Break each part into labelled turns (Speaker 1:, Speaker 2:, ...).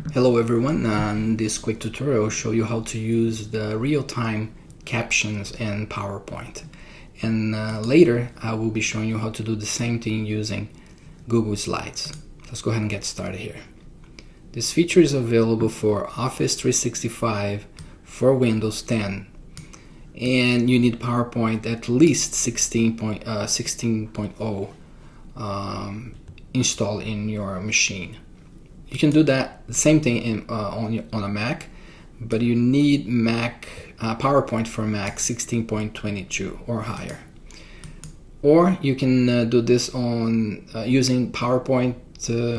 Speaker 1: Hello everyone, in this quick tutorial I'll show you how to use the real-time captions in PowerPoint. And later I will be showing you how to do the same thing using Google Slides. Let's go ahead and get started here. This feature is available for Office 365 for Windows 10. And you need PowerPoint at least 16.0 installed in your machine. You can do that, the same thing on a Mac, but you need PowerPoint for Mac 16.22 or higher. Or you can do this on using PowerPoint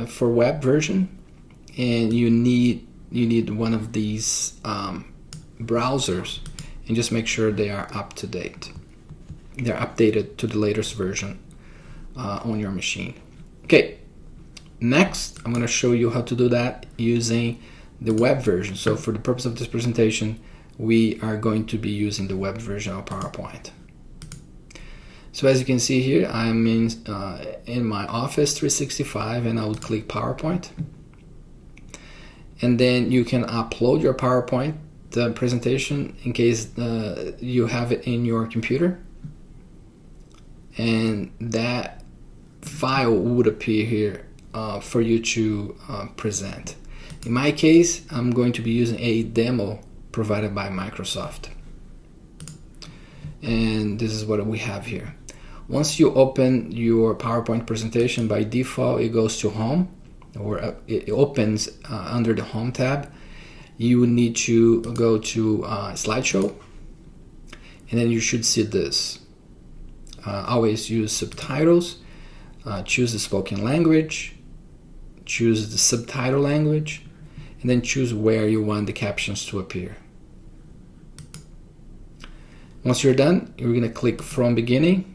Speaker 1: for web version, and you need one of these browsers, and just make sure they are up to date. They're updated to the latest version on your machine. Okay. Next, I'm going to show you how to do that using the web version. So for the purpose of this presentation, we are going to be using the web version of PowerPoint. So as you can see here, I'm in my Office 365, and I would click PowerPoint. And then you can upload your PowerPoint presentation in case you have it in your computer. And that file would appear here for you to present. In my case, I'm going to be using a demo provided by Microsoft. And this is what we have here. Once you open your PowerPoint presentation, by default it goes to Home, or it opens under the Home tab. You would need to go to Slideshow, and then you should see this. Always use subtitles, choose the spoken language, choose the subtitle language, and then choose where you want the captions to appear. Once you're done, you're going to click From Beginning.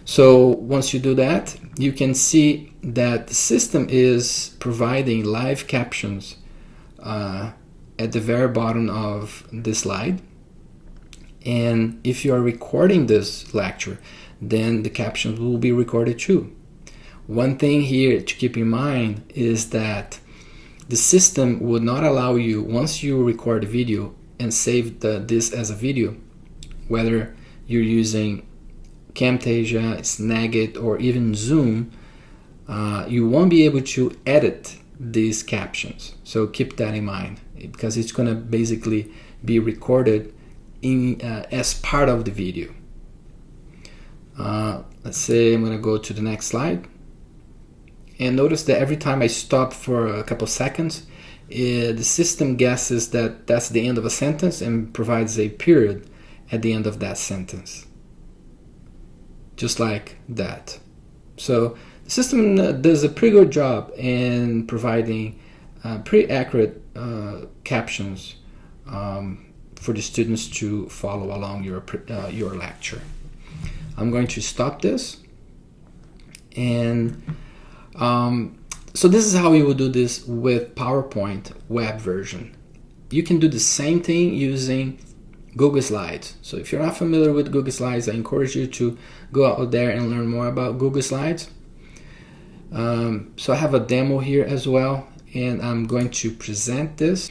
Speaker 1: So once you do that, you can see that the system is providing live captions at the very bottom of the slide. And if you are recording this lecture, then the captions will be recorded too. One thing here to keep in mind is that the system would not allow you, once you record a video and save this as a video, whether you're using Camtasia, Snagit, or even Zoom, you won't be able to edit these captions. So keep that in mind, because it's going to basically be recorded as part of the video. Let's say I'm going to go to the next slide. And notice that every time I stop for a couple seconds, the system guesses that that's the end of a sentence and provides a period at the end of that sentence. Just like that. So the system does a pretty good job in providing pretty accurate captions for the students to follow along your lecture. I'm going to stop this, and so this is how you will do this with PowerPoint web version. You can do the same thing using Google Slides. So if you're not familiar with Google Slides, I encourage you to go out there and learn more about Google Slides. So I have a demo here as well, and I'm going to present this.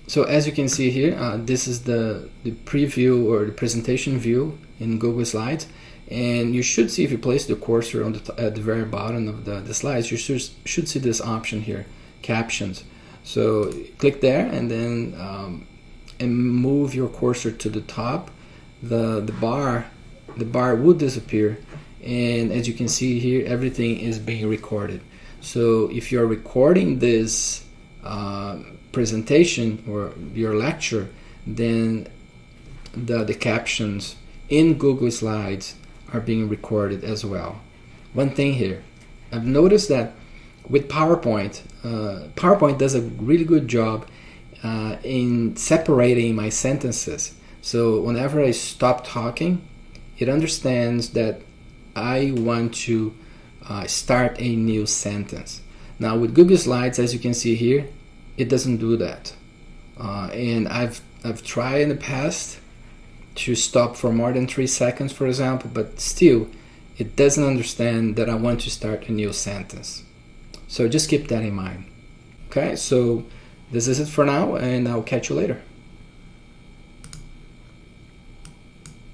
Speaker 1: So as you can see here, this is the preview or the presentation view in Google Slides. And you should see, if you place the cursor on at the very bottom of the slides, you should see this option here, Captions. So click there, and then and move your cursor to the top. The bar would disappear, and as you can see here, everything is being recorded. So if you're recording this presentation or your lecture, then the captions in Google Slides are being recorded as well. One thing here, I've noticed that with PowerPoint, PowerPoint does a really good job in separating my sentences. So whenever I stop talking, it understands that I want to start a new sentence. Now with Google Slides, as you can see here, it doesn't do that. And I've tried in the past to stop for more than 3 seconds, for example, but still it doesn't understand that I want to start a new sentence. So just keep that in mind. Okay, so this is it for now, and I'll catch you later.